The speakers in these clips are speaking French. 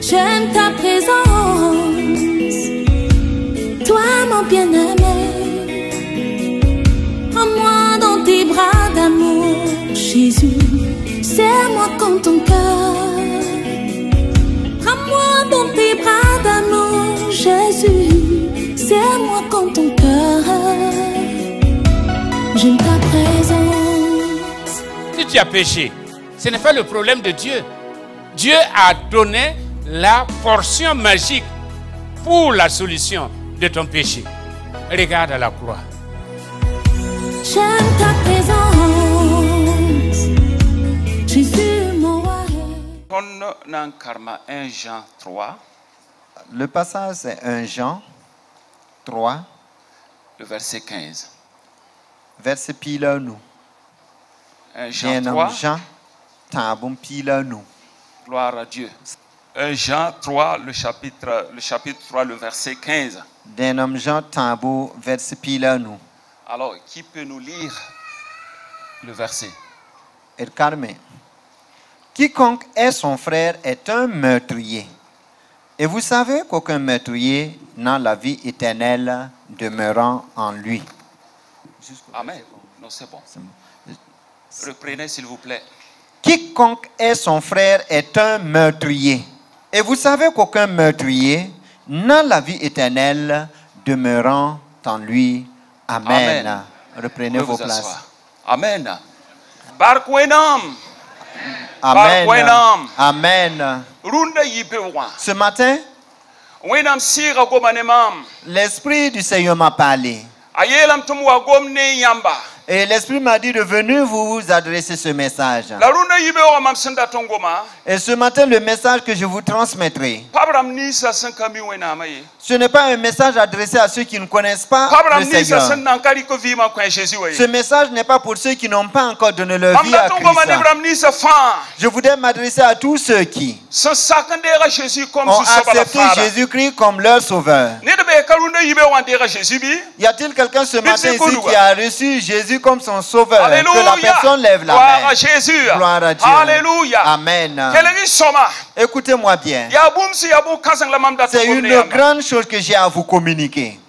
J'aime ta présence, toi mon bien-aimé. Prends-moi dans tes bras d'amour, Jésus. Serre-moi comme ton cœur. Prends-moi dans tes bras d'amour, Jésus. Serre-moi comme ton cœur. J'aime ta présence. Si tu as péché, ce n'est pas le problème de Dieu. Dieu a donné la portion magique pour la solution de ton péché. Regarde à la croix. J'aime ta présence, Jésus mon roi. Dans Karma 1 Jean 3. Le passage c'est 1 Jean 3. Le verset 15. Verset pile nous. 1 Jean 3. Jean, tabon pile nous. Gloire à Dieu. 1 Jean 3, le chapitre 3, le verset 15. D'un homme Jean tambour, verset pile nous. Alors, qui peut nous lire le verset? Et Carmen. Quiconque est son frère est un meurtrier. Et vous savez qu'aucun meurtrier n'a la vie éternelle demeurant en lui. Amen. Non, c'est bon. Reprenez s'il vous plaît. Quiconque est son frère est un meurtrier. Et vous savez qu'aucun meurtrier n'a la vie éternelle demeurant en lui. Amen. Amen. Reprenez vos places. Asseoir. Amen. Barkwenam. Amen. Barkwenam. Amen. Runda yibewa. Ce matin, Wenam sira gomanemam. l'Esprit du Seigneur m'a parlé. Ayelam tumwa gomne yamba. Et l'Esprit m'a dit de venir vous adresser ce message. La runda yibewa mam senda tongoma. Et ce matin, le message que je vous transmettrai, Pabram nisa sankami wenamaye. ce n'est pas un message adressé à ceux qui ne connaissent pas Pabram le nisa Seigneur. sandankari ko vima kwa Jésus waye. Ce message n'est pas pour ceux qui n'ont pas encore donné leur vie à Mamda tongoma Christ. nebram nisa fa. Je voudrais m'adresser à tous ceux qui Sans sakandera Jésus comme ont sous sabala accepté fara. Jésus-Christ comme leur sauveur. Nedebe karunda yibewa ndera Jésus bi. Y a-t-il quelqu'un ce matin c'est ici quoi, qui a reçu Jésus comme son sauveur? Alléluia. Que la personne lève la Gloire main. à Jésus. Gloire à Dieu. Alléluia. Amen. Kelegi soma. Écoutez-moi bien. Ya bumsi ya bu kansang la mamda C'est tongomne une yamba. grande chose que j'ai à vous communiquer.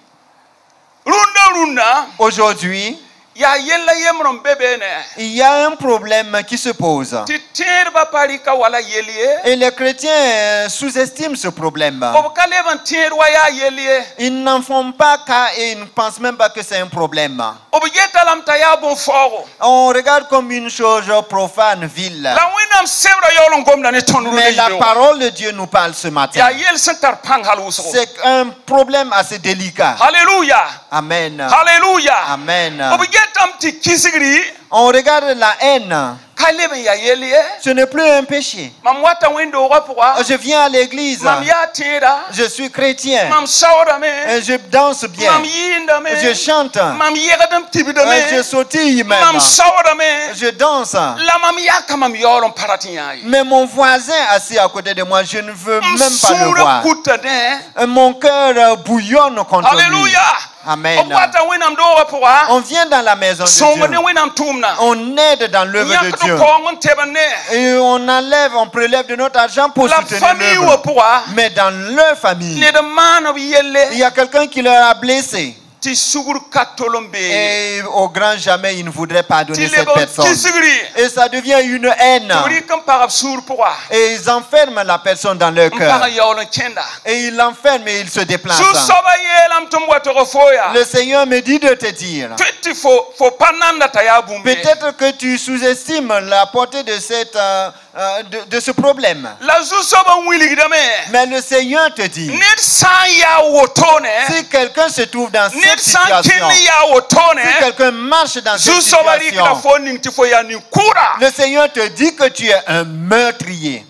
Runda. Aujourd'hui, Ya yella yemron bebene. il y a un problème qui se pose. Titerba parika wala yelie. Et les chrétiens sous-estiment ce problème. Obkalevan terwa ya yelie. Ils n'en font pas cas et ils ne pensent même pas que c'est un problème. Objeta lamta ya bon foro. On regarde comme une chose profane, vile. La winam sevra yolon gomna ne tonru. Mais la parole de Dieu nous parle ce matin. Ya yel sentar pang haluso. C'est un problème assez délicat. Alléluia. Amen. Alléluia. Amen. Objetam ti kisigri. On regarde la haine. Kaleben ya yelie. Ce n'est plus un péché. Mam wata windo wapwa. Je viens à l'église. Mam ya tira. Je suis chrétien. Mam sawra me. Et je danse bien. Mam yinda me. Je chante. Mam yegadam tibida me. Je sautille même. Mam sawra me. Je danse. La mam yaka mam yolon paratinyaye. Mais mon voisin assis à côté de moi, je ne veux même pas le voir. Kutade. Mon cœur bouillonne contre lui. Alléluia. Amen. Obwata winam do wapwa. On vient dans la maison de Songo ne Dieu. winam tumna. On aide dans l'œuvre de Yakdo Dieu. kongon tebane. Et on enlève, on prélève de notre argent pour La soutenir famille l'œuvre. wapwa. Mais dans leur famille, Ne de mano yelle. il y a quelqu'un qui leur a blessé. Ti sugur katolombe. Et au grand jamais, ils ne voudraient pardonner Ti cette lebo personne. kisigri. Et ça devient une haine. Turi kam parab sur pourquoi. Et ils enferment la personne dans leur cœur. Mpara yolon kenda. Et ils l'enferment et ils se déplacent. Su soba yelam tumwa to foya. Le Seigneur me dit de te dire, Twiti fo pananda taya bumbe. peut-être que tu sous-estimes la portée de de ce problème. La zu soba wiligdame. Mais le Seigneur te dit, Nid san ya wotone. si quelqu'un se trouve dans Nid cette san situation, kini ya wotone. si quelqu'un marche dans cette Zu soba rikla situation, fo ning ti fo ya ni kura. le Seigneur te dit que tu es un meurtrier.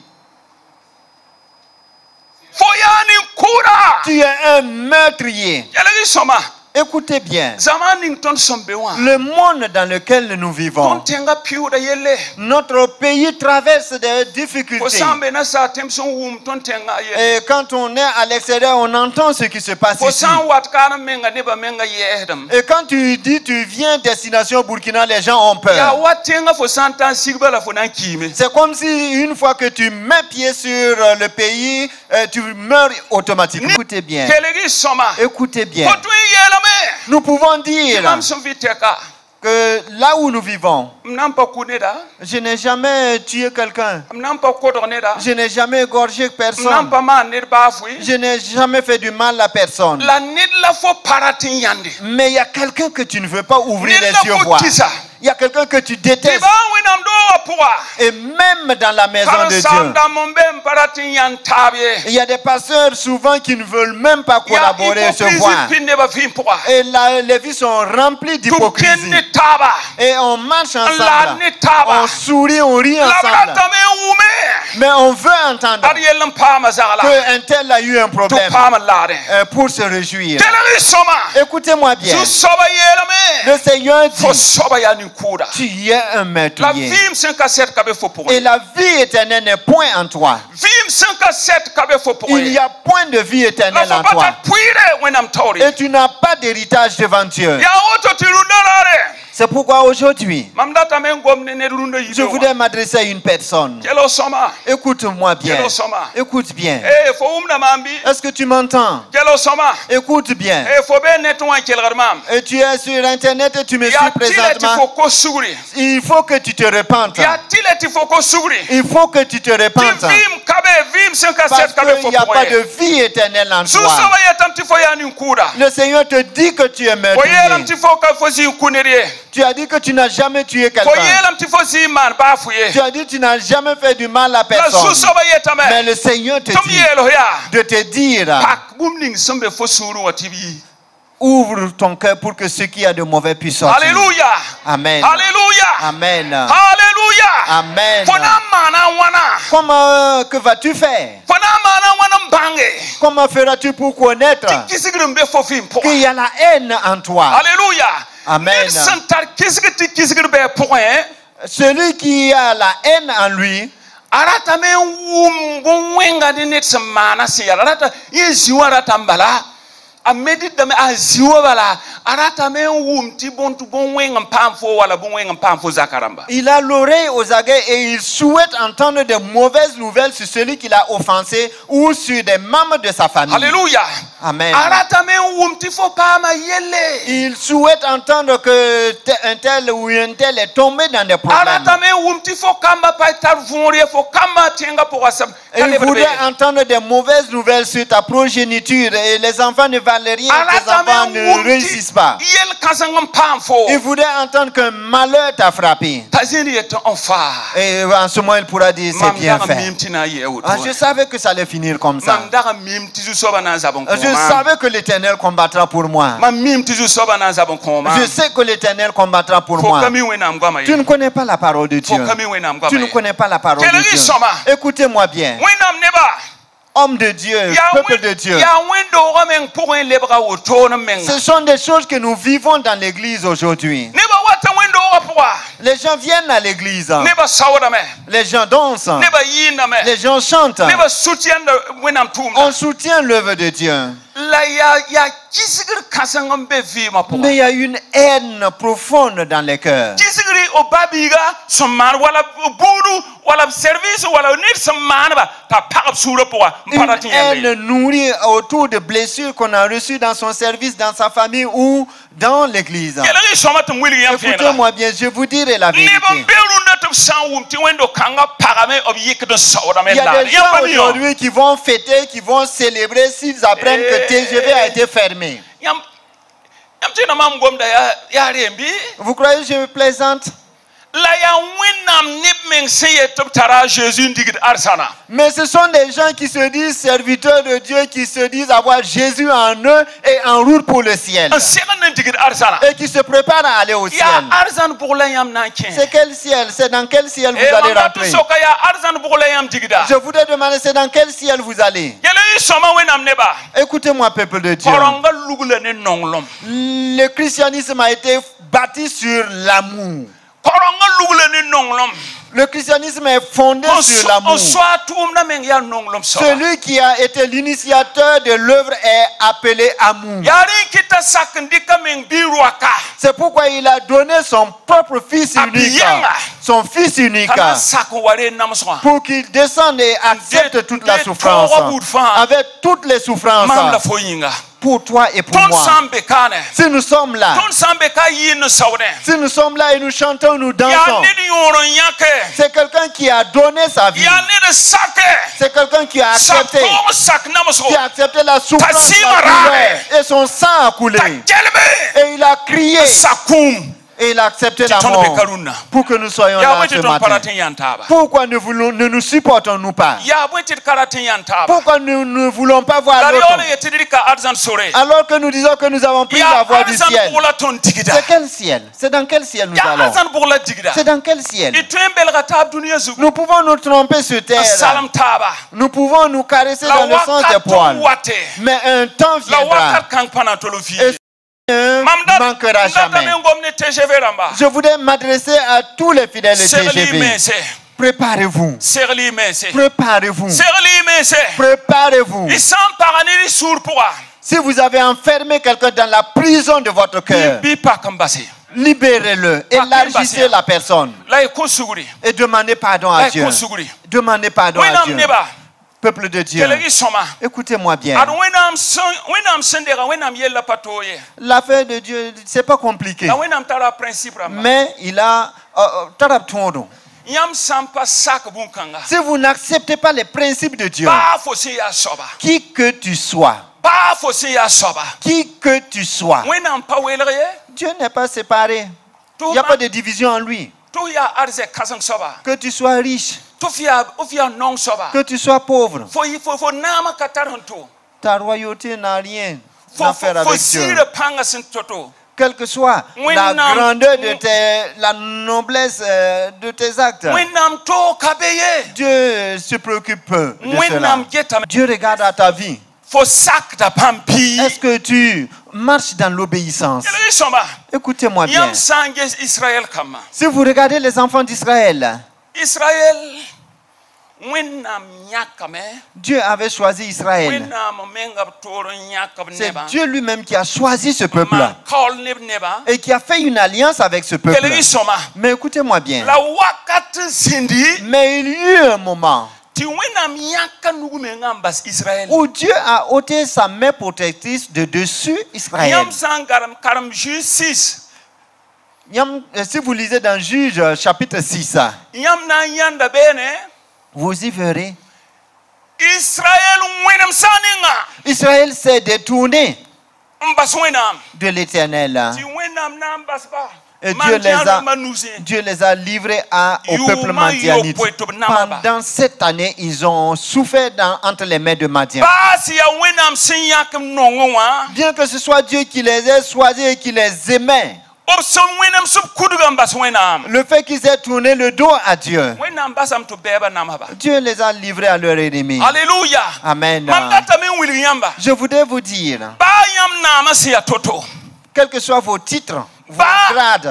Fo ya ni kura. Tu es un meurtrier. Yalagi soma. Écoutez bien. Zamaning ton sombewa. Le monde dans lequel nous vivons, Ton tenga piu da yelle. notre pays traverse des difficultés. Fosambe na sa temson wum ton tenga ye. Et quand on est à l'extérieur, on entend ce qui se passe ici. Fosam wat kana menga neba menga yedam. Et quand tu dis tu viens destination Burkina, les gens ont Ya peur. wat tenga fosanta sigba la fonan kime. C'est comme si une fois que tu mets pied sur le pays, tu meurs automatiquement. Écoutez bien. Kelegi soma. Écoutez bien. Fotu yelame. Nous pouvons dire Imam son viteka. que là où nous vivons, Mnampa kuneda. je n'ai jamais tué quelqu'un. Mnampa kodorneda. Je n'ai jamais égorgé personne. Mnampa ma nerba fui. Je n'ai jamais fait du mal à personne. La nid la fo paratin yande. Mais il y a quelqu'un que tu ne veux pas ouvrir Nid les la yeux fo voir. kisa. Il y a quelqu'un que tu détestes. Tiba winam do apua. Et même dans la maison de Dieu, Samda mombe paratin yan tabie. il y a des pasteurs souvent qui ne veulent même pas collaborer, se voir. Et les vies sont remplies d'hypocrisie. Et on marche ensemble. On sourit, on rit ensemble. Mais on veut entendre qu'un tel a eu un problème pour se réjouir. Écoutez-moi bien. Le Seigneur dit, tu es un meurtrier. Et la vie éternelle n'est point en toi. Il n'y a point de vie éternelle en toi. Et tu n'as pas d'héritage devant Dieu. C'est pourquoi aujourd'hui, je voudrais m'adresser à une personne. Écoute-moi bien. Écoute bien. Est-ce que tu m'entends? Écoute bien. Et tu es sur Internet et tu me suis présentement. Il faut que tu te repentes. Il faut que tu te repentes. Parce qu'il n'y a pas de vie éternelle en toi. Le Seigneur te dit que tu es meurtrier. Tu as dit que tu n'as jamais tué quelqu'un. Tu as dit que tu n'as jamais fait du mal à personne. Mais le Seigneur te dit de te dire, ouvre ton cœur pour que ce qui a de mauvais puisse sortir. Alléluia. Amen. Alléluia. Amen. Alléluia. Amen. Comment que vas-tu faire? Comment feras-tu pour connaître qu'il y a la haine en toi? Alléluia. Amen. Celui qui a la haine en lui, il a l'oreille aux aguets et il souhaite entendre de mauvaises nouvelles sur celui qu'il a offensé ou sur des membres de sa famille. Alléluia. Amen. Il souhaite entendre que un tel ou un tel est tombé dans des problèmes. Il voudrait entendre des mauvaises nouvelles sur ta progéniture et les enfants ne valent rien, tes enfants ne réussissent pas. Il voudrait entendre qu'un malheur t'a frappé. Et en ce moment, il pourra dire c'est bien fait. Ah, je savais que ça allait finir comme ça. Je savais que l'Éternel combattra pour moi. Je sais que l'Éternel combattra pour moi. Tu ne connais pas la parole de Dieu. Tu ne connais pas la parole de Dieu. Écoutez-moi bien. Homme de Dieu, peuple de Dieu. Ce sont des choses que nous vivons dans l'église aujourd'hui. Les gens viennent à l'église. Les gens dansent. Les gens chantent. On soutient l'œuvre de Dieu. Mais il y a une haine profonde dans les cœurs. Une haine nourrie autour de blessures qu'on a reçues dans son service, dans sa famille ou dans l'église. Écoutez-moi bien, je vous dirai la vérité. Il y a des gens aujourd'hui qui vont fêter, qui vont célébrer s'ils apprennent que TGV a été fermé. Vous croyez que je plaisante? Jésus arsana. Mais ce sont des gens qui se disent serviteurs de Dieu, qui se disent avoir Jésus en eux et en route pour le ciel. Et qui se préparent à aller au ciel. C'est quel ciel? C'est dans quel ciel vous allez rentrer? Je voudrais demander, c'est dans quel ciel vous allez? Écoutez-moi, peuple de Dieu. Le christianisme a été bâti sur l'amour. Le christianisme est fondé sur l'amour. Celui qui a été l'initiateur de l'œuvre est appelé amour. C'est pourquoi il a donné son propre fils unique. Son fils unique. Pour qu'il descende et accepte toute la souffrance. Avec toutes les souffrances. Pour toi et pour moi. Si nous sommes là. Si nous sommes là et nous chantons, nous dansons. C'est quelqu'un qui a donné sa vie. C'est quelqu'un qui a accepté. Qui a accepté la souffrance, la douleur, et son sang a coulé. Et il a crié. Et il a accepté la mort pour que nous soyons là ce matin. Pourquoi ne nous supportons-nous pas? Pourquoi nous ne voulons pas voir l'autre? Alors que nous disons que nous avons pris la voie du ciel. C'est quel ciel? C'est dans quel ciel nous allons? C'est dans quel ciel? Nous pouvons nous tromper sur terre. Nous pouvons nous caresser dans le sens des poils. Mais un temps viendra. Ne manquera jamais. Je voudrais m'adresser à tous les fidèles de TGV. Préparez-vous. Préparez-vous. Préparez-vous. Si vous avez enfermé quelqu'un dans la prison de votre cœur, libérez-le. Élargissez la personne. Et demandez pardon à Dieu. Demandez pardon à Dieu. Peuple de Dieu, écoutez-moi bien. L'affaire de Dieu, c'est pas compliqué. Mais il a si vous n'acceptez pas les principes de Dieu, qui que tu sois, Dieu n'est pas séparé. Il n'y a pas de division en lui. Que tu sois riche, que tu sois pauvre, ta royauté n'a rien à faire avec Dieu. Quelle que soit la grandeur de la noblesse de tes actes, Dieu se préoccupe de cela. Dieu regarde à ta vie. Est-ce que tu marches dans l'obéissance? Écoutez-moi bien. Si vous regardez les enfants d'Israël, Dieu avait choisi Israël. C'est Dieu lui-même qui a choisi ce peuple et qui a fait une alliance avec ce peuple. Mais écoutez-moi bien. Mais il y a eu un moment où Dieu a ôté sa main protectrice de dessus Israël. Si vous lisez dans Juge chapitre 6, vous y verrez. Israël s'est détourné de l'Éternel. Et Dieu les a livrés au peuple madianite. Pendant cette année, ils ont souffert entre les mains de Madian. Bien que ce soit Dieu qui les ait choisis et qui les aimait, le fait qu'ils aient tourné le dos à Dieu, Dieu les a livrés à leurs ennemis. Alléluia. Amen. Je voudrais vous dire, quels que soient vos titres, vos grades,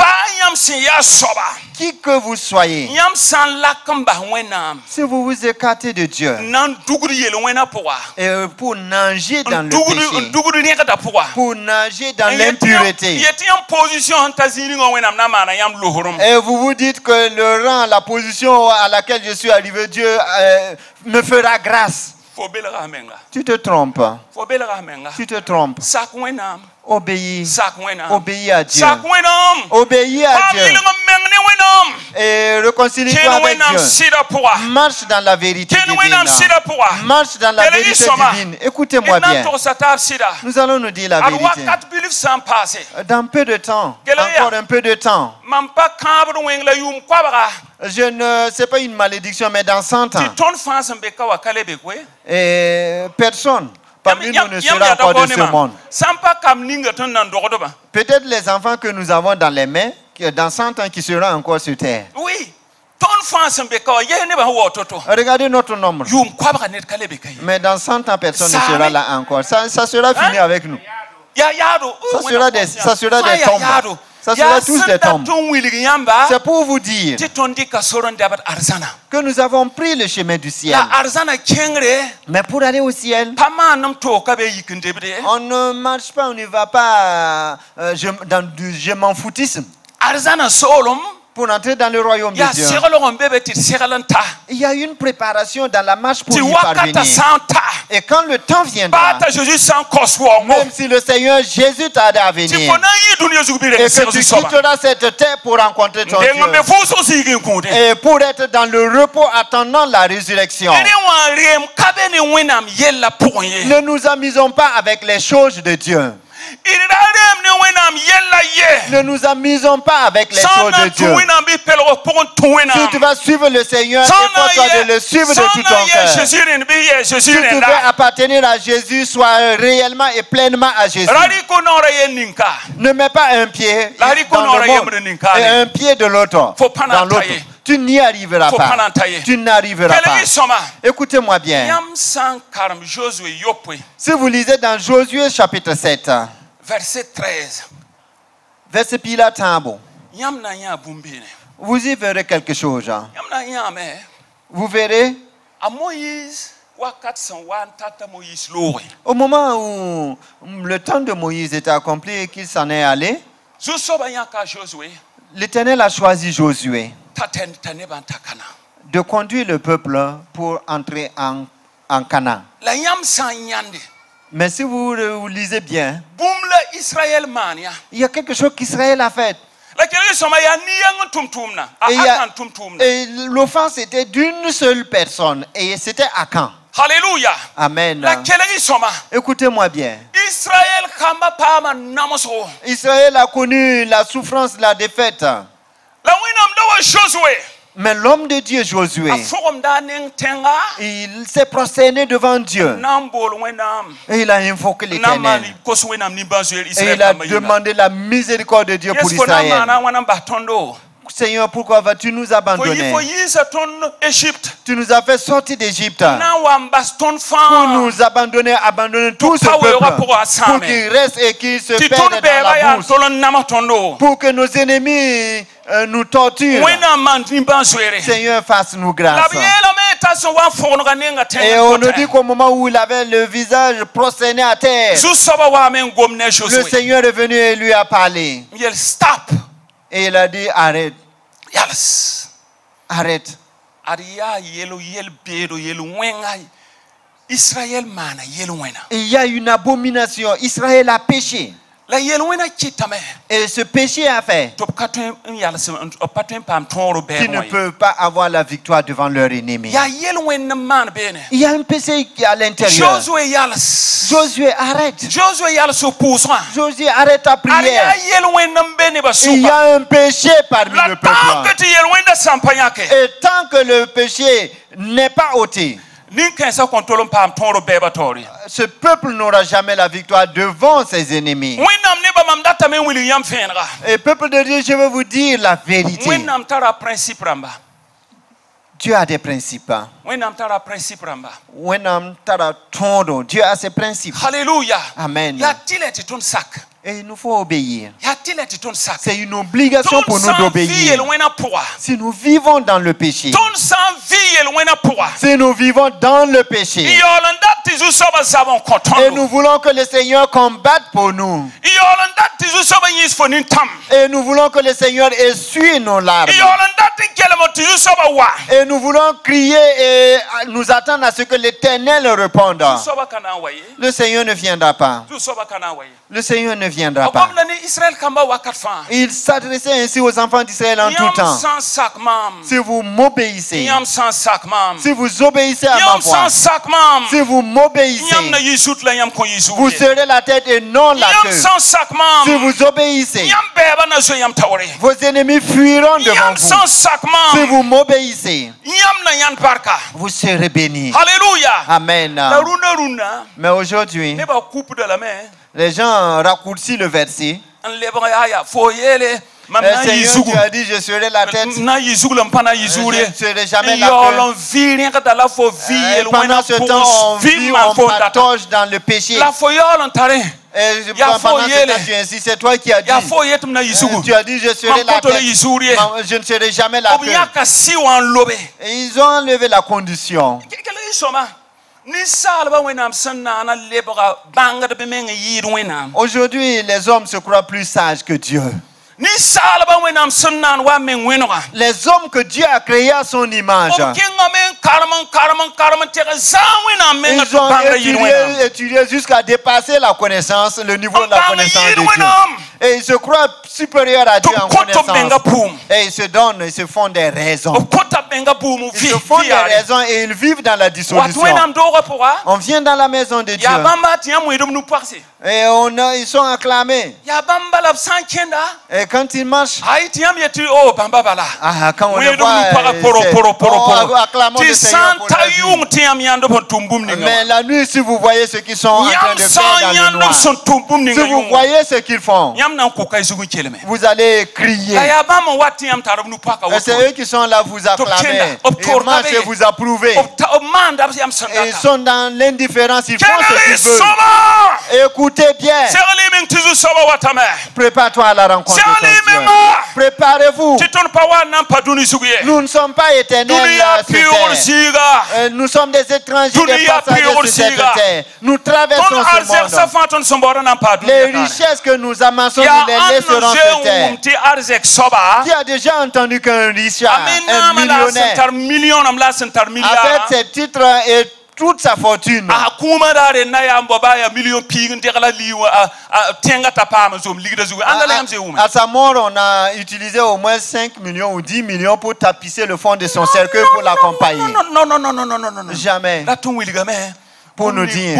qui que vous soyez, si vous vous écartez de Dieu et pour nager dans le péché, pour nager dans l'impureté, et vous vous dites que le rang, la position à laquelle je suis arrivé, Dieu me fera grâce. Tu te trompes. Tu te trompes. Obéis. Obéis à Dieu. Obéis à Dieu. Et réconcilie-toi avec Dieu. Marche dans la vérité divine. Marche dans la vérité divine. Écoutez-moi bien. Nous allons nous dire la vérité. Dans peu de temps, encore un peu de temps, je ne sais pas une malédiction, mais dans 100 ans, et personne parmi nous ne sera encore de ce monde. Peut-être les enfants que nous avons dans les mains, dans 100 ans, qui seront encore sur terre. Oui. Regardez notre nombre. Mais dans 100 ans, personne ne sera là encore. Ça sera fini avec nous. Ça sera des tombes. Ça sera tous des tombes. C'est pour vous dire que nous avons pris le chemin du ciel. Mais pour aller au ciel, on ne marche pas, on ne va pas dans du je m'en foutisme. Pour entrer dans le royaume de Dieu, il y a une préparation dans la marche pour y parvenir. Et quand le temps viendra, même si le Seigneur Jésus t'aide à venir, et que tu quitteras cette terre pour rencontrer ton Dieu, et pour être dans le repos attendant la résurrection, ne nous amusons pas avec les choses de Dieu. Ne nous amusons pas avec les choses de Dieu. Si tu vas suivre le Seigneur, efforce-toi de le suivre de tout ton cœur. Si tu veux appartenir à Jésus, sois réellement et pleinement à Jésus. Ne mets pas un pied dans le monde et un pied de l'autre dans l'autre. Tu n'y arriveras pas. Tu n'arriveras pas. Écoutez-moi bien. Si vous lisez dans Josué chapitre 7, verset 13. Verset pila tambo. Vous y verrez quelque chose. Vous verrez. Au moment où le temps de Moïse était accompli et qu'il s'en est allé, l'Éternel a choisi Josué de conduire le peuple pour entrer en Canaan. Mais si vous lisez bien, il y a quelque chose qu'Israël a fait. Et l'offense était d'une seule personne. Et c'était Akan. Alléluia. Amen. Écoutez-moi bien. Israël a connu la souffrance, la défaite. Mais l'homme de Dieu, Josué, il s'est prosterné devant Dieu. Et il a invoqué l'Éternel. Et il a demandé la miséricorde de Dieu pour Israël. Seigneur, pourquoi vas-tu nous abandonner? Tu nous as fait sortir d'Égypte pour nous abandonner tout ce peuple, pour qu'il reste et qu'il se perde dans la bourse, pour que nos ennemis nous torturent. Seigneur, fasse-nous grâce. Et on nous dit qu'au moment où il avait le visage prosterné à terre, le Seigneur est venu et lui a parlé. Et il a dit, arrête. Arrête. Il y a une abomination. Israël a péché. Et ce péché a fait qu'ils ne peuvent pas avoir la victoire devant leur ennemi. Il y a un péché à l'intérieur. Josué, arrête. Josué, arrête ta prière. Il y a un péché parmi le peuple. Et tant que le péché n'est pas ôté, ce peuple n'aura jamais la victoire devant ses ennemis. Et peuple de Dieu, je veux vous dire la vérité. Dieu a des principes. Dieu a ses principes. Alléluia. Amen. Et il nous faut obéir. C'est une obligation pour nous d'obéir. Si nous vivons dans le péché, Si nous vivons dans le péché. Et nous voulons que le Seigneur combatte pour nous. Et nous voulons que le Seigneur essuie nos larmes. Et nous voulons crier et nous attendre à ce que l'Éternel réponde. Le Seigneur ne viendra pas. Le Seigneur ne viendra pas. Il s'adressait ainsi aux enfants d'Israël en tout temps. Si vous m'obéissez, si vous obéissez à ma voix, si vous m'obéissez, vous serez la tête et non la queue. Si vous obéissez, vos ennemis fuiront devant vous. Si vous m'obéissez, vous serez bénis. Alléluia. Amen. Mais aujourd'hui, les gens raccourcissent le verset. Seigneur, tu as dit, je serai la tête. Je ne serai jamais la queue. Pendant ce temps, on vit, on patauge dans le péché. Et pendant ce temps, tu insistes, c'est toi qui as dit. Tu as dit, je serai la tête. Je ne serai jamais la queue. Et ils ont enlevé la condition. Aujourd'hui, les hommes se croient plus sages que Dieu. Les hommes que Dieu a créés à son image. Ils ont étudié jusqu'à dépasser la connaissance, le niveau de la connaissance de Dieu. Et ils se croient supérieurs à Dieu en connaissance. Et ils se donnent, ils se font des raisons. Ils se font des raisons et ils vivent dans la dissolution. On vient dans la maison de Dieu. Et ils sont acclamés. Et quand ils marchent, quand on les voit, acclamons le Seigneur pour la vie. Mais la nuit, si vous voyez ce qu'ils sont en train de faire dans le noir, si vous voyez ce qu'ils font, vous allez crier. Et c'est eux qui sont là vous acclamer. Ils marchent et vous approuver. Et ils sont dans l'indifférence, ils font ce qu'ils veulent. Écoutez bien. Prépare-toi à la rencontre de ton Dieu. Préparez-vous. Nous ne sommes pas éternels sur terre. Nous sommes des étrangers, des passagers sur cette terre. Nous traversons ce monde. Les richesses que nous amassons, nous les laisserons sur terre. Qui a déjà entendu qu'un Richard, un millionnaire, avec ses titres et toute sa fortune, à sa mort, on a utilisé au moins 5 millions ou 10 millions pour tapisser le fond de son cercueil pour l'accompagner. Non. Jamais. Pour nous dire.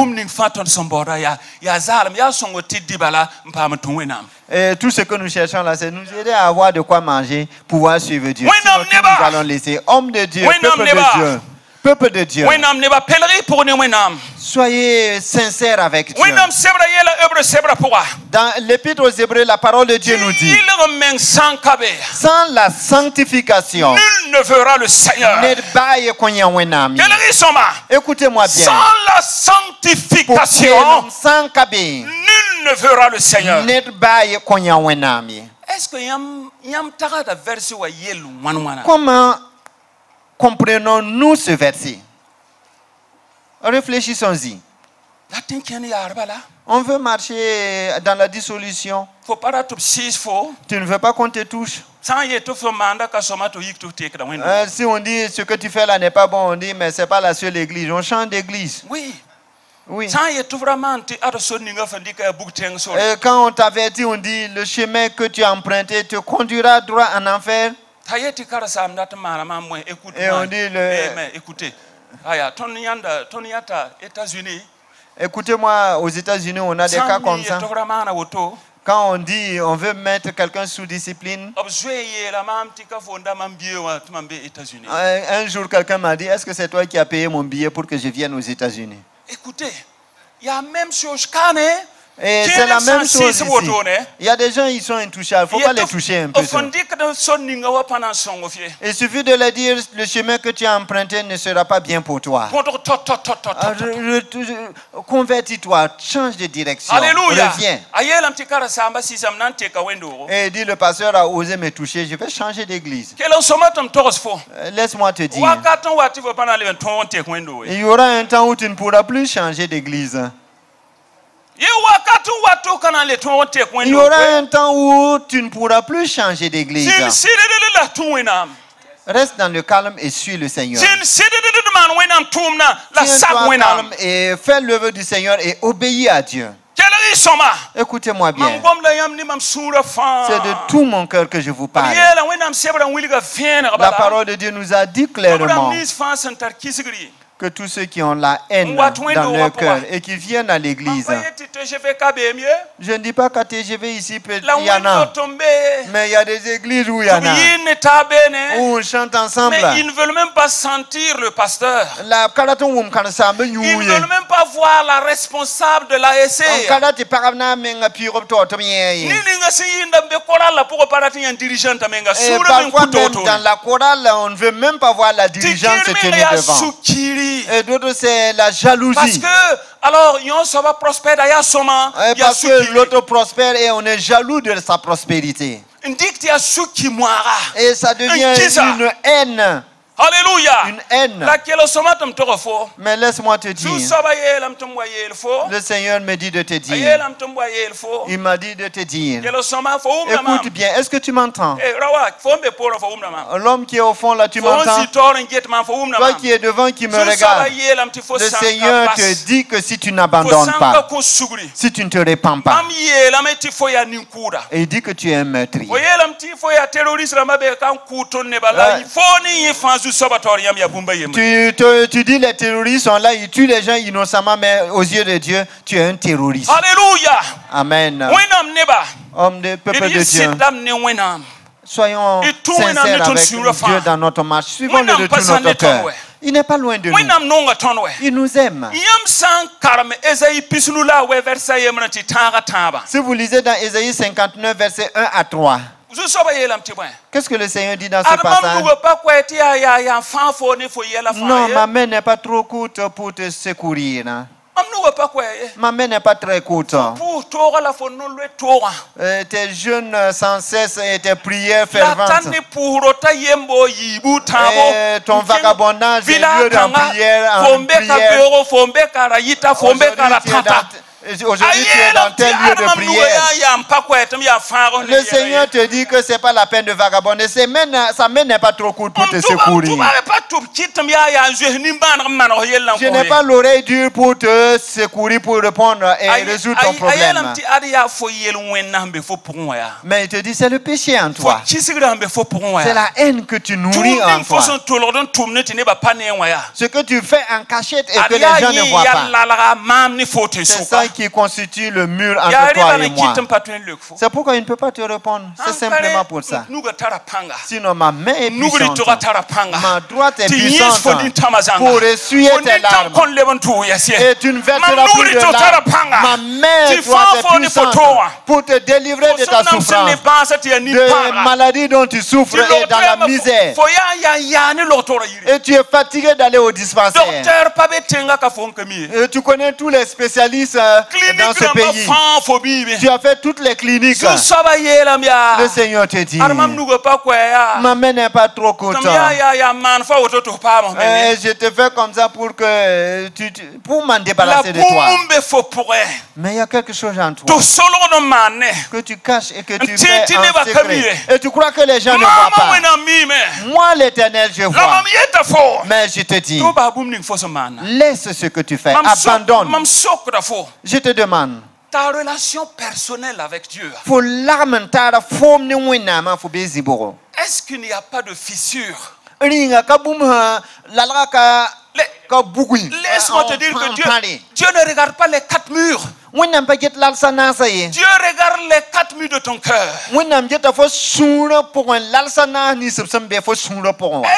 Et tout ce que nous cherchons là, c'est nous aider à avoir de quoi manger, pouvoir suivre Dieu. Sinon, nous allons laisser. Homme de Dieu, peuple de Dieu. Peuple de Dieu. Soyez sincères avec Dieu. Dans l'Épître aux Hébreux, la parole de Dieu nous dit: sans la sanctification, nul ne verra le Seigneur. Écoutez-moi bien. Sans la sanctification, nul ne verra le Seigneur. Est-ce que comment comprenons-nous ce verset? Réfléchissons-y. On veut marcher dans la dissolution. Tu ne veux pas qu'on te touche. Si on dit ce que tu fais là n'est pas bon, on dit mais c'est pas la seule église. On change d'église. Oui. Et quand on t'avertit, on dit le chemin que tu as emprunté te conduira droit en enfer. Et on dit écoutez, écoutez-moi, aux États-Unis, on a des cas comme ça. Quand on dit on veut mettre quelqu'un sous discipline, un jour quelqu'un m'a dit, est-ce que c'est toi qui as payé mon billet pour que je vienne aux États-Unis? Écoutez, il y a même chose Et c'est la même chose ici. Il y a des gens, ils sont intouchables. Il ne faut pas les toucher un peu. Il suffit de leur dire, le chemin que tu as emprunté ne sera pas bien pour toi. Convertis-toi, change de direction. Alléluia. Reviens. Et dit, le pasteur a osé me toucher, je vais changer d'église. Laisse-moi te dire. Il y aura un temps où tu ne pourras plus changer d'église. Il y aura un temps où tu ne pourras plus changer d'église. Reste dans le calme et suis le Seigneur. Tiens-toi calme et fais l'œuvre du Seigneur et obéis à Dieu. Écoutez-moi bien. C'est de tout mon cœur que je vous parle. La parole de Dieu nous a dit clairement que tous ceux qui ont la haine dans leur cœur et qui viennent à l'église, je ne dis pas qu'à TGV ici, il y en a, mais il y a des églises où il y en a, où on chante ensemble. Mais ils ne veulent même pas sentir le pasteur. Ils ne veulent même pas voir la responsable de l'ASC. Et parfois même dans la chorale, on ne veut même pas voir la dirigeante se tenir devant. Et d'autres, c'est la jalousie. Parce que, alors, ça va prospérer d'ailleurs, parce que l'autre prospère et on est jaloux de sa prospérité. Et ça devient une haine. Alléluia. Une haine. Mais laisse-moi te dire. Le Seigneur me dit de te dire. Il m'a dit de te dire. Écoute bien, est-ce que tu m'entends? L'homme qui est au fond là, tu m'entends? Toi qui es devant, qui me regarde. Le Seigneur te dit que si tu n'abandonnes pas, si tu ne te répands pas, et il dit que tu es un meurtrier. Tu dis les terroristes sont là, ils tuent les gens innocemment, mais aux yeux de Dieu, tu es un terroriste. Alléluia. Amen. Homme de peuple de Dieu. Soyons sincères avec Dieu dans notre marche. Suivons-le de tout notre cœur. Il n'est pas loin de nous. Il nous aime. Si vous lisez dans Ésaïe 59, versets 1 à 3, qu'est-ce que le Seigneur dit dans ce passage? Non, ma main n'est pas trop courte pour te secourir. Ma main n'est pas très courte. Tes jeûnes sans cesse et tes prières ferventes. Et ton vagabondage est lieu de prière en prière. Aujourd'hui, tu es dans tel lieu de prière. Le Seigneur te dit que ce n'est pas la peine de vagabonder. Sa main n'est pas trop courte pour te secourir. Je n'ai pas l'oreille dure pour te secourir, pour répondre et résoudre ton problème. Mais il te dit, c'est le péché en toi. C'est la haine que tu nourris en toi. Ce que tu fais en cachette et que les gens ne voient pas. C'est ça qui constitue le mur entre toi et moi. C'est pourquoi il ne peut pas te répondre. C'est simplement pour ça. Sinon, ma main est puissante. Ma droite est puissante pour essuyer tes larmes. Et tu ne verseras plus de larmes. Ma main droite est puissante pour te délivrer de ta souffrance, de maladies dont tu souffres et dans la misère. Et tu es fatigué d'aller au dispensaire. Et tu connais tous les spécialistes dans ce pays. Tu as fait toutes les cliniques. Le Seigneur te dit, ma main n'est pas trop courte. Je te fais comme ça pour m'en débarrasser de toi. Mais il y a quelque chose en toi que tu caches et que tu fais en secret. Et tu crois que les gens ne voient pas. Moi, l'Éternel, je vois. Mais je te dis, laisse ce que tu fais. Abandonne. Je te demande. Ta relation personnelle avec Dieu. Est-ce qu'il n'y a pas de fissure? Laisse-moi te dire que Dieu ne regarde pas les quatre murs. Dieu regarde les quatre murs de ton cœur.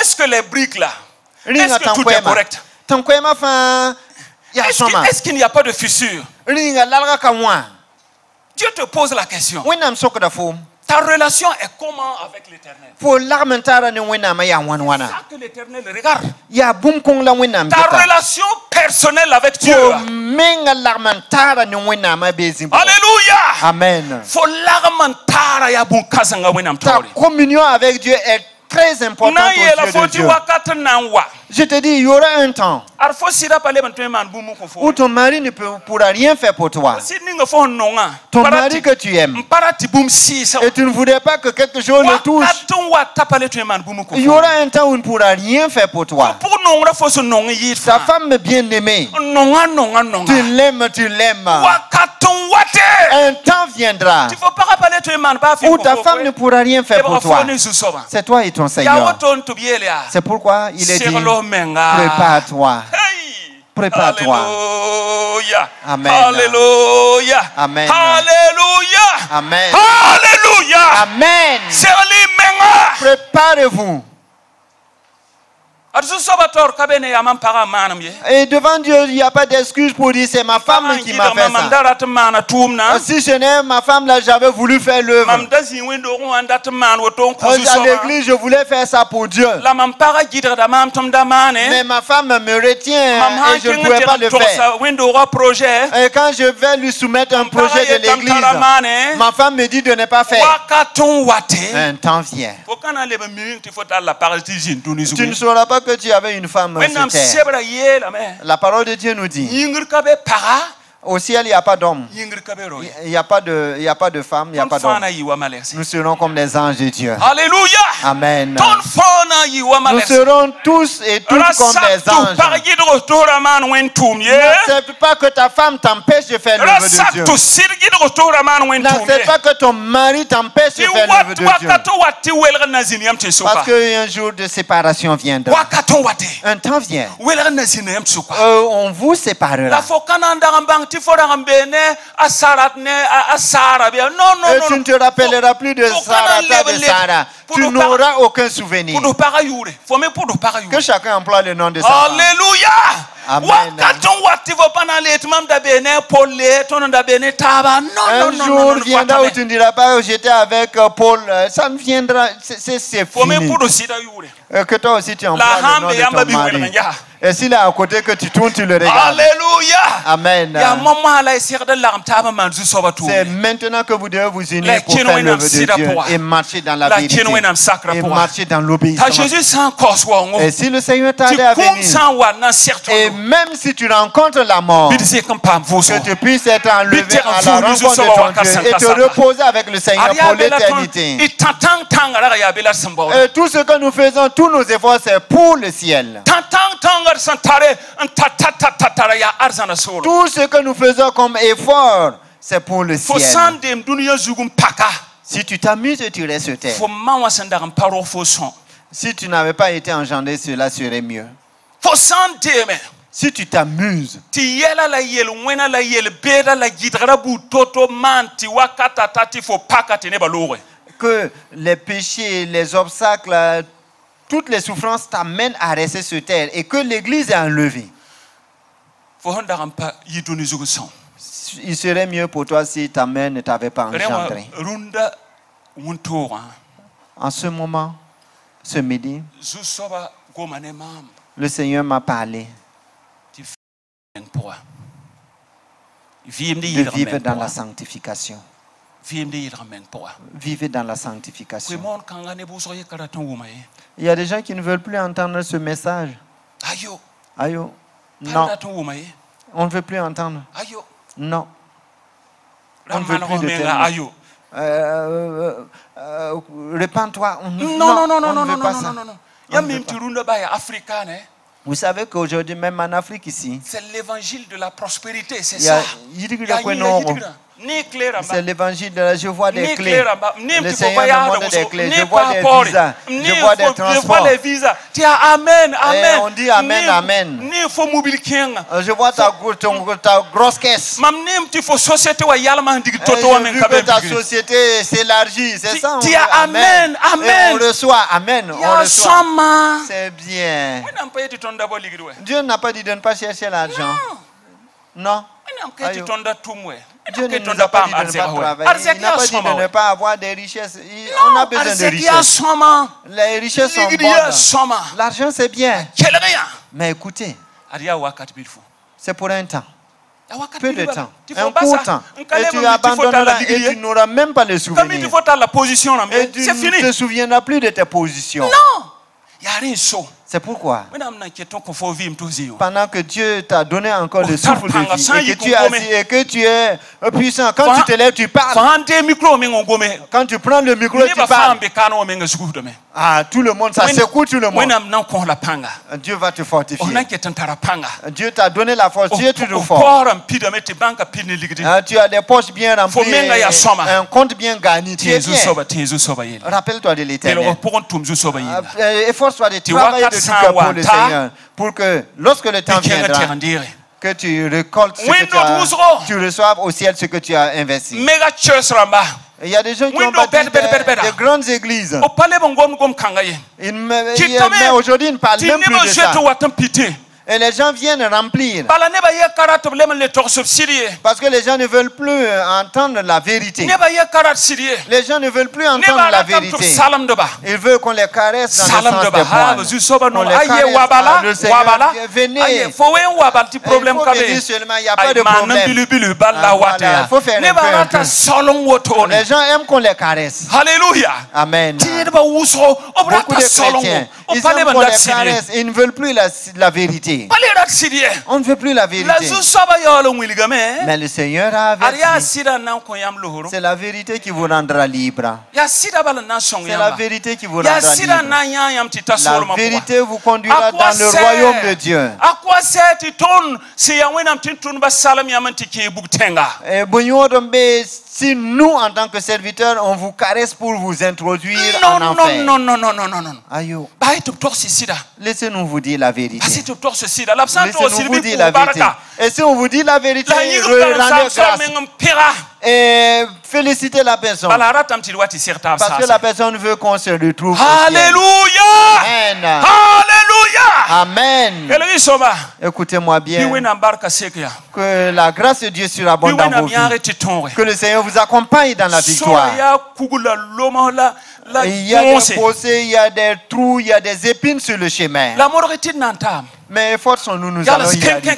Est-ce que les briques là, est-ce que tout est correct? Est-ce qu'il n'y a pas de fissure? Dieu te pose la question. Wẽnnaam sokda foom. Ta relation est comment avec l'Éternel? Fo lagm n taara ne Wẽnnaam yaa wãn C'est wãna. ça que l'Éternel regarde. Yaa bũmb kõng la Wẽnnaam Ta geta. relation personnelle avec Dieu. Fo menga lagm n taara ne Wẽnnaam a bee zĩm. Alléluia. Amen. Faut lagman tara ya bun kasanga wenam Ta tori. communion avec Dieu est très importante Na aux yela yeux de foti Dieu. wakata nanwa. Je te dis, il y aura un temps Ar fo sira pale ban man bumu ko où fo. ton mari ne pourra rien faire pour toi. Si ninga fo nonga. Ton mari que tu aimes. Parati bum si sa. Et tu ne voudrais pas que quelque chose le touche. Wakatun wa tapale man bumu ko. Il y aura un temps où il ne pourra rien faire pour toi. Pour nonga fo so nonga yi. Ta femme bien-aimée, Nonga. tu l'aimes. Wakatun wate. Un temps viendra Tu faut pas rappeler man ba fi où ko. ta femme ne pourra rien faire pour toi. C'est toi et ton Ya Seigneur. woton to bielia. C'est pourquoi il est dit, Sirlo menga. prépare-toi. Hey! Prépare-toi. Alléluia. Amen. Alléluia. Amen. Alléluia. Amen. Alléluia. Amen. Serli menga. Préparez-vous. Arzu sobator kabene ya mampara manam ye. Et devant Dieu, il n'y a pas d'excuse pour dire c'est ma femme qui m'a fait ça. Mandara te mana tumna. Si je n'aime ma femme là, j'avais voulu faire l'œuvre. Mamdazi wendo anda te man woton kuzu À soba. l'église, je voulais faire ça pour Dieu. La mampara gidra da mam tum da mane. Mais ma femme me retient et je ne pouvais pas le faire. Wendo wa projet. Et quand je vais lui soumettre un projet de l'église, ma femme me dit de ne pas faire. Wakaton wate. Un temps vient. Fokana lebe mi te fota la paralysine tunizu. Tu ne sauras pas que tu avais une femme sur terre. La parole de Dieu nous dit, au ciel, il n'y a pas d'homme. Il n'y a pas de femme, il n'y a pas d'homme. Nous serons comme les anges de Dieu. Alléluia. Amen. Nous serons tous et toutes comme les anges. N'accepte pas que ta femme t'empêche de faire l'œuvre de Dieu. N'accepte pas que ton mari t'empêche de faire l'œuvre de Dieu. Parce qu'un jour de séparation viendra. Un temps vient. On vous séparera. Et tu ne te rappelleras plus de Sarata de Sarah. Tu n'auras aucun souvenir. Que chacun emploie le nom de Sarah. Alléluia. Amen. Un jour viendra où tu ne diras pas que j'étais avec Paul. Ça ne viendra. C'est fini. Que toi aussi tu emploies le nom de ton mari. Et s'il est à côté que tu tournes, tu le regardes. Alléluia. Amen. C'est maintenant que vous devez vous unir pour faire l'œuvre de Dieu et marcher dans la vérité et marcher dans l'obéissance. Et si le Seigneur t'a à venir, et même si tu rencontres la mort, que tu puisses être enlevé à la rencontre de ton Dieu et te reposer avec le Seigneur pour l'éternité. Et tout ce que nous faisons, tous nos efforts, c'est pour le ciel. Tout ce que nous faisons comme effort, c'est pour le ciel. Si tu t'amuses, tu restes sur terre. Si tu n'avais pas été engendré, cela serait mieux. Si tu t'amuses, que les péchés, les obstacles, toutes les souffrances t'amènent à rester sur terre et que l'église est enlevée. Il serait mieux pour toi si ta mère ne t'avait pas engendré. En ce moment, ce midi, le Seigneur m'a parlé de vivre dans la sanctification. Vivez dans la sanctification. Il y a des gens qui ne veulent plus entendre ce message. Ayo. Non. On ne veut plus entendre. Non. On ne veut plus de termes. Répands-toi. Non, on ne veut pas ça. Vous savez qu'aujourd'hui, même en Afrique ici, c'est l'évangile de la prospérité, c'est ça. C'est l'évangile de la... Je vois des clés. Le Seigneur me montre des clés. Je vois des visas. Je vois des transports. Amen, amen. Et on dit amen, amen. Je vois ta grosse caisse. J'ai vu que ta société s'élargit. C'est ça. Dis amen, amen. Et on reçoit, amen. On reçoit. C'est bien. Dieu n'a pas dit de ne pas chercher l'argent. Non. Dieu ne nous a pas dit de ne pas travailler. Il n'a pas dit de ne pas avoir des richesses. On a besoin de richesses. Les richesses sont bonnes. L'argent, c'est bien. Mais écoutez, c'est pour un temps. Peu de temps. Un court temps. Et tu abandonneras et tu n'auras même pas les souvenirs. Et tu ne te souviendras plus de tes positions. Non. C'est pourquoi, pendant que Dieu t'a donné encore le souffle de vie, et que tu es assis et que tu es puissant, quand tu te lèves, tu parles. Quand tu prends le micro, tu parles. Ah, tout le monde, ça secoue tout le monde. Dieu va te fortifier. Dieu t'a donné la force, tu es toujours fort. Tu as des poches bien remplies, un compte bien gagné. Tu es bien. Rappelle-toi de l'Éternel. Efforce-toi de travailler de tout cœur pour le Seigneur, pour que lorsque le temps viendra, que tu récoltes ce que tu reçoives au ciel ce que tu as investi. Il y a des gens qui ont bâti des grandes églises. Mais aujourd'hui, ils ne parlent même plus de ça. Et les gens viennent remplir. Parce que les gens ne veulent plus entendre la vérité. Les gens ne veulent plus entendre la vérité. Ils veulent qu'on les caresse dans le sens des poils. On les caresse le Seigneur. Venez. Il faut venir seulement, il n'y a pas de problème. Il faut faire un peu. Les gens aiment qu'on les caresse. Alléluia. Amen. Beaucoup de chrétiens, ils aiment qu'on les caresse. Ils ne veulent plus la vérité. On ne veut plus la vérité. Mais le Seigneur a averti. C'est la vérité qui vous rendra libre. C'est la vérité qui vous rendra libre. La vérité vous conduira dans le royaume de Dieu. Si nous, en tant que serviteurs, on vous caresse pour vous introduire en enfer. Non. Laissez-nous vous dire la vérité. Laissez-nous vous dire la vérité. Et si on vous dit la vérité, rendez grâce. Et félicitez la personne. Parce que la personne veut qu'on se retrouve. Alléluia. Amen. Amen. Écoutez-moi bien. Que la grâce de Dieu surabonde dans vos vies. Que le Seigneur vous accompagne dans la victoire. Il y a des fossés, il y a des trous, il y a des épines sur le chemin. Mais efforçons-nous, nous allons y arriver.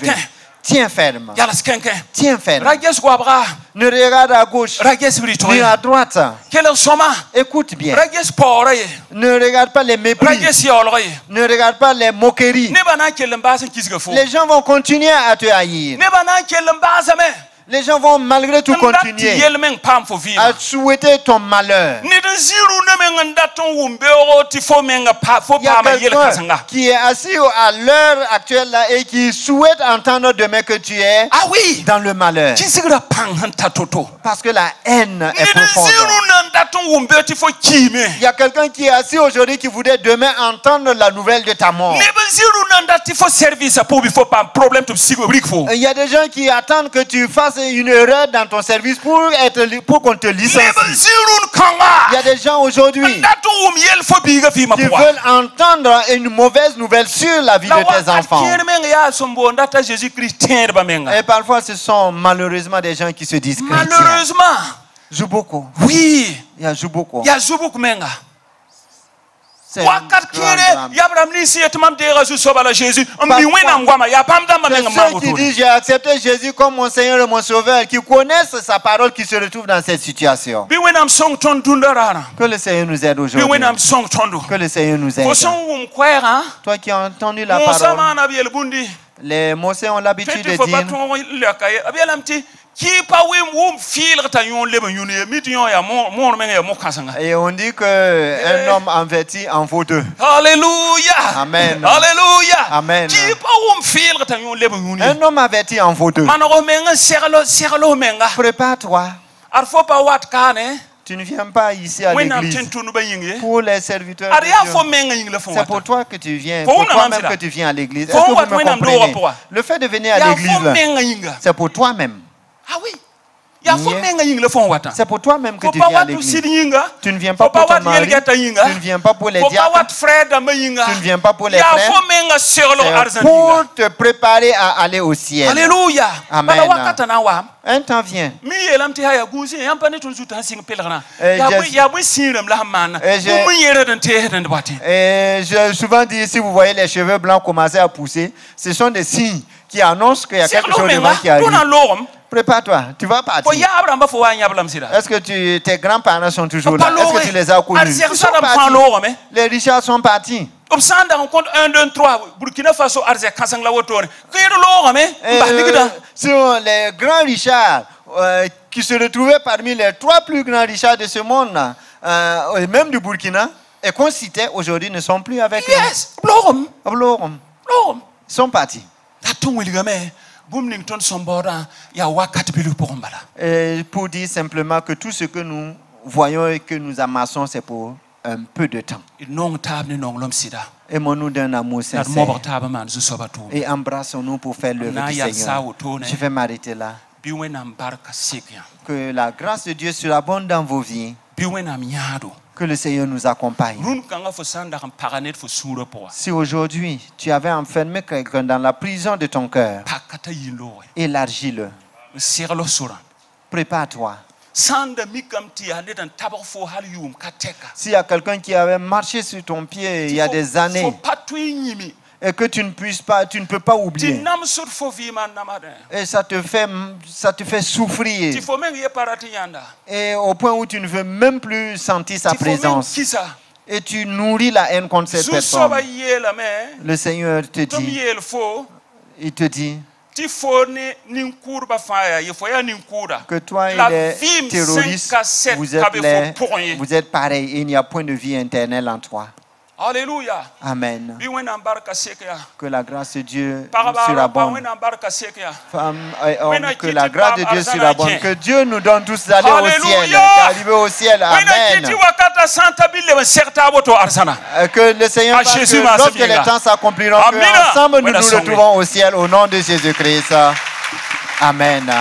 Tiens ferme. Tiens ferme. Ne regarde à gauche ni à droite. Écoute bien. Ne regarde pas les mépris. Ne regarde pas les moqueries. Les gens vont continuer à te haïr. Les gens vont malgré tout continuer à souhaiter ton malheur. Il y a quelqu'un qui est assis à l'heure actuelle là et qui souhaite entendre demain que tu es dans le malheur. Parce que la haine est profonde. Il y a quelqu'un qui est assis aujourd'hui qui voudrait demain entendre la nouvelle de ta mort. Il y a des gens qui attendent que tu fasses une erreur dans ton service pour qu'on te licencie. Il y a des gens aujourd'hui qui veulent entendre une mauvaise nouvelle sur la vie de tes enfants. Et parfois ce sont malheureusement des gens qui se disent chrétiens. Malheureusement. Zubuko. Oui. Il y a Zubuko. Il y a Zubuko menga. C'est ceux qui disent j'ai accepté Jésus comme mon Seigneur et mon Sauveur, qui connaissent sa parole, qui se retrouvent dans cette situation. Que le Seigneur nous aide aujourd'hui. Que le Seigneur nous aide. Toi qui as entendu la parole, les Mosè ont l'habitude de dire. Et on dit qu'un homme averti en vaut deux. Alléluia. Amen. Alléluia. Amen. Un homme averti en vaut deux. Prépare-toi. Tu ne viens pas ici à l'église pour les serviteurs de Dieu. C'est pour toi que tu viens, pour toi-même que tu viens à l'église. Est-ce que vous me comprenez? Le fait de venir à l'église, c'est pour toi-même. Ah oui. C'est pour toi-même que tu viens à l'église. Tu ne viens pas pour ton mari, tu ne viens pas pour les diacres, tu ne viens pas pour les frères. C'est pour te préparer à aller au ciel. Alléluia. Amen. Un temps vient. Et j'ai souvent dit, si vous voyez les cheveux blancs commencer à pousser, ce sont des signes qui annoncent qu'il y a quelque chose devant qui arrive. Prépare-toi, tu vas partir. Est-ce que tes grands-parents sont toujours là? Est-ce que tu les as connus? Ils sont partis. Les Richards sont partis. Sur les grands Richards qui se retrouvaient parmi les 3 plus grands Richards de ce monde, même du Burkina, et qu'on citait aujourd'hui, ne sont plus avec nous. Ils sont partis. Et pour dire simplement que tout ce que nous voyons et que nous amassons, c'est pour un peu de temps. Aimons-nous d'un amour sincère et embrassons-nous pour faire l'œuvre du Seigneur. Je vais m'arrêter là. Que la grâce de Dieu surabonde dans vos vies. Que le Seigneur nous accompagne. Si aujourd'hui tu avais enfermé quelqu'un dans la prison de ton cœur, élargis-le. Prépare-toi. S'il y a quelqu'un qui avait marché sur ton pied il y a des années et que tu ne peux pas oublier, et ça te fait souffrir, et au point où tu ne veux même plus sentir sa présence, et tu nourris la haine contre cette personne, le Seigneur te dit, il te dit que toi et les terroristes, vous êtes pareils et il n'y a point de vie éternelle en toi. Alléluia. Amen. Que la grâce de Dieu surabonde. Femmes et hommes, que la grâce de Dieu surabonde. Que Dieu nous donne tous d'aller au ciel, d'arriver au ciel. Amen. Que le Seigneur fasse que lorsque les temps s'accompliront, ensemble nous nous retrouvons au ciel au nom de Jésus-Christ. Amen.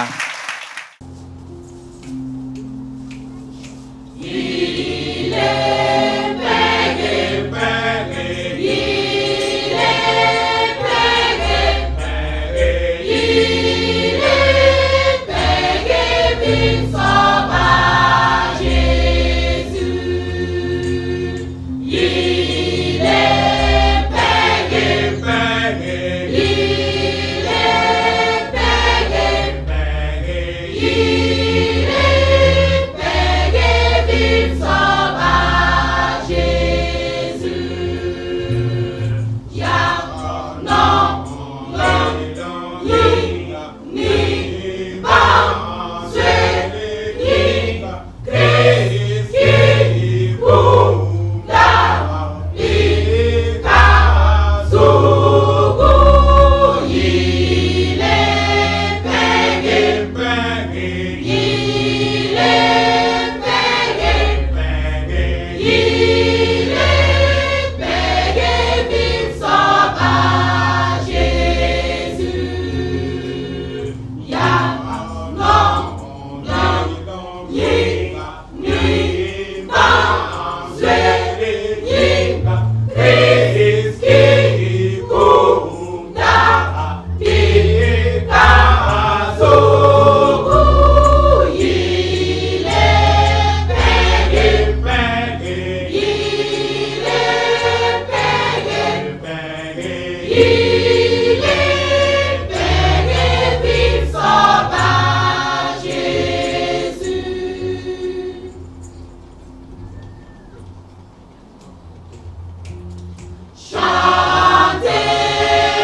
Chantez,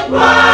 gloire.